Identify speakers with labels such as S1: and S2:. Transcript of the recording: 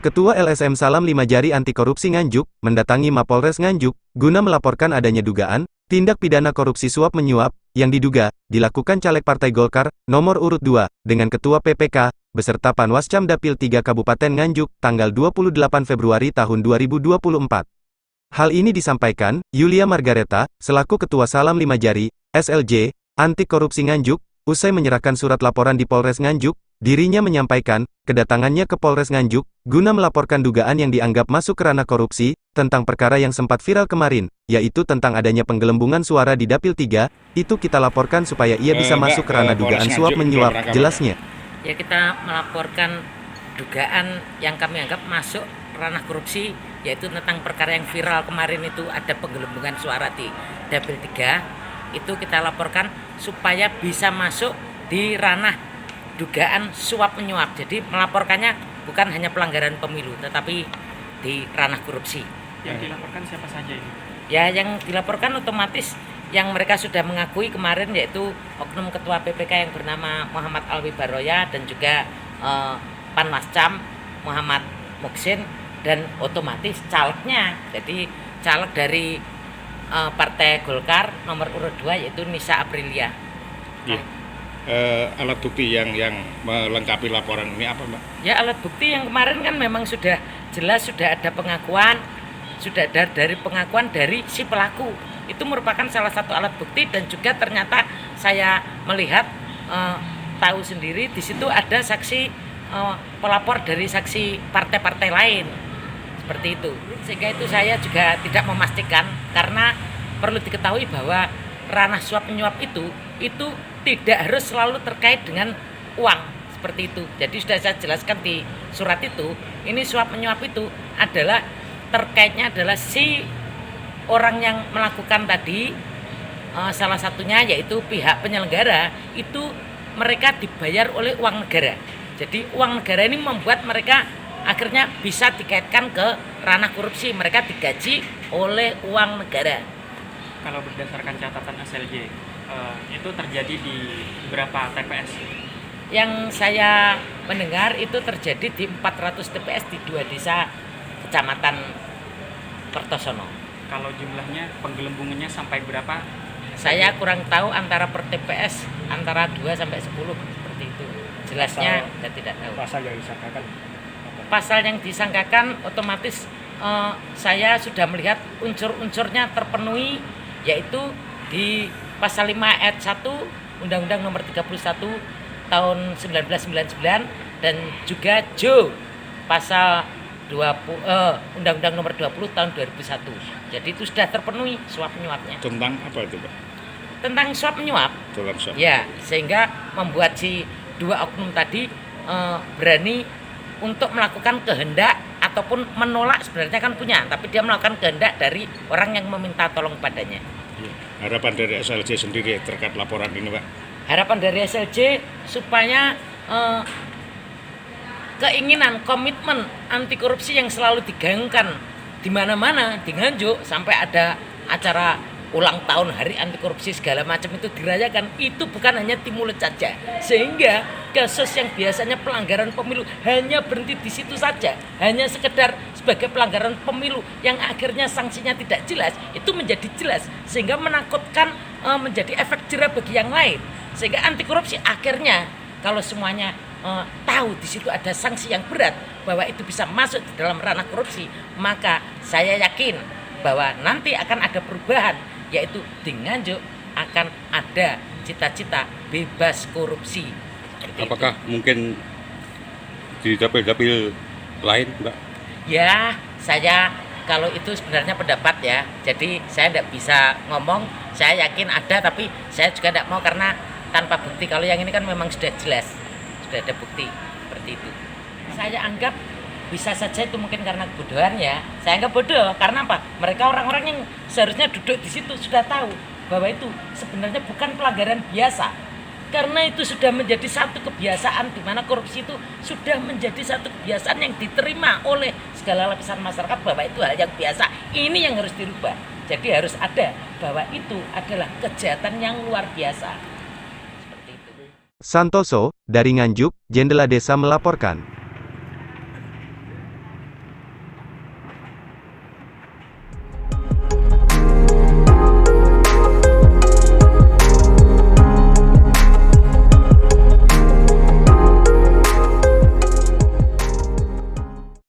S1: Ketua LSM Salam Lima Jari Anti Korupsi Nganjuk, mendatangi Mapolres Nganjuk, guna melaporkan adanya dugaan, tindak pidana korupsi suap menyuap, yang diduga, dilakukan caleg Partai Golkar, nomor urut 2, dengan Ketua PPK, beserta Panwascam Dapil 3 Kabupaten Nganjuk, tanggal 28 Februari tahun 2024. Hal ini disampaikan, Yulia Margareta, selaku Ketua Salam Lima Jari, SLJ, Anti Korupsi Nganjuk, usai menyerahkan surat laporan di Polres Nganjuk. Dirinya menyampaikan, kedatangannya ke Polres Nganjuk, guna melaporkan dugaan yang dianggap masuk ke ranah korupsi, tentang perkara yang sempat viral kemarin, yaitu tentang adanya penggelembungan suara di Dapil 3, itu kita laporkan supaya ia bisa masuk ke ranah dugaan suap menyuap, jelasnya.
S2: Ya, kita melaporkan dugaan yang kami anggap masuk ranah korupsi, yaitu tentang perkara yang viral kemarin itu ada penggelembungan suara di Dapil 3, itu kita laporkan supaya bisa masuk di ranah dugaan suap menyuap. Jadi melaporkannya bukan hanya pelanggaran pemilu, tetapi di ranah korupsi.
S3: Yang dilaporkan siapa saja ini?
S2: Ya, yang dilaporkan otomatis yang mereka sudah mengakui kemarin, yaitu oknum Ketua PPK yang bernama Muhammad Alwi Baroya dan juga Panwascam Muhammad Muksin, dan otomatis calegnya. Jadi caleg dari Partai Golkar nomor urut 2 yaitu Nisa Aprilia.
S4: Alat bukti yang melengkapi laporan ini apa, Mbak?
S2: Ya, alat bukti yang kemarin kan memang sudah jelas, sudah ada pengakuan, sudah ada dari pengakuan dari si pelaku. Itu merupakan salah satu alat bukti, dan juga ternyata saya melihat, tahu sendiri di situ ada saksi pelapor dari saksi partai-partai lain. Seperti itu. Sehingga itu saya juga tidak memastikan, karena perlu diketahui bahwa ranah suap menyuap itu tidak harus selalu terkait dengan uang, seperti itu. Jadi sudah saya jelaskan di surat itu, ini suap menyuap itu adalah terkaitnya adalah si orang yang melakukan tadi, salah satunya yaitu pihak penyelenggara, itu mereka dibayar oleh uang negara. Jadi uang negara ini membuat mereka akhirnya bisa dikaitkan ke ranah korupsi, mereka digaji oleh uang negara.
S3: Kalau berdasarkan catatan SLJ, itu terjadi di berapa TPS?
S2: Yang saya mendengar itu terjadi di 400 TPS di 2 desa Kecamatan Kertosono.
S3: Kalau jumlahnya penggelembungannya sampai berapa?
S2: Saya kurang tahu, antara per TPS antara 2 sampai 10 seperti itu. Jelasnya saya tidak tahu.
S4: Pasal yang disangkakan?
S2: Pasal yang disangkakan otomatis saya sudah melihat unsur-unsurnya terpenuhi, yaitu di Pasal 5 ayat 1 Undang-Undang Nomor 31 tahun 1999, dan juga Pasal 20 Undang-Undang Nomor 20 tahun 2001. Jadi itu sudah terpenuhi suap menyuapnya.
S4: Tentang apa itu, Pak?
S2: Tentang suap menyuap.
S4: Tentang suap.
S2: Ya, sehingga membuat si 2 oknum tadi berani untuk melakukan kehendak ataupun menolak, sebenarnya kan punya, tapi dia melakukan kehendak dari orang yang meminta tolong padanya.
S4: Harapan dari SLJ sendiri terkait laporan ini, Pak?
S2: Harapan dari SLJ supaya keinginan, komitmen anti korupsi yang selalu digaungkan di mana-mana di Nganjuk, sampai ada acara ulang tahun hari anti korupsi segala macam itu dirayakan, itu bukan hanya di mulut saja, sehingga kasus yang biasanya pelanggaran pemilu hanya berhenti di situ saja, hanya sekedar sebagai pelanggaran pemilu yang akhirnya sanksinya tidak jelas, itu menjadi jelas, sehingga menakutkan, menjadi efek jerah bagi yang lain, sehingga anti korupsi akhirnya kalau semuanya tahu di situ ada sanksi yang berat bahwa itu bisa masuk di dalam ranah korupsi, maka saya yakin bahwa nanti akan ada perubahan, yaitu di Nganjuk akan ada cita-cita bebas korupsi.
S4: Apakah mungkin di dapil-dapil lain, Mbak?
S2: Ya, saya kalau itu sebenarnya pendapat ya, jadi saya tidak bisa ngomong. Saya yakin ada, tapi saya juga tidak mau karena tanpa bukti. Kalau yang ini kan memang sudah jelas, sudah ada bukti seperti itu. Saya anggap bisa saja itu mungkin karena kebodohan ya. Saya anggap bodoh karena apa? Mereka orang-orang yang seharusnya duduk di situ sudah tahu bahwa itu sebenarnya bukan pelanggaran biasa. Karena itu sudah menjadi satu kebiasaan, di mana korupsi itu sudah menjadi satu kebiasaan yang diterima oleh segala lapisan masyarakat bahwa itu hal yang biasa. Ini yang harus dirubah. Jadi harus ada bahwa itu adalah kejahatan yang luar biasa. Seperti itu.
S1: Santoso, dari Nganjuk, Jendela Desa melaporkan.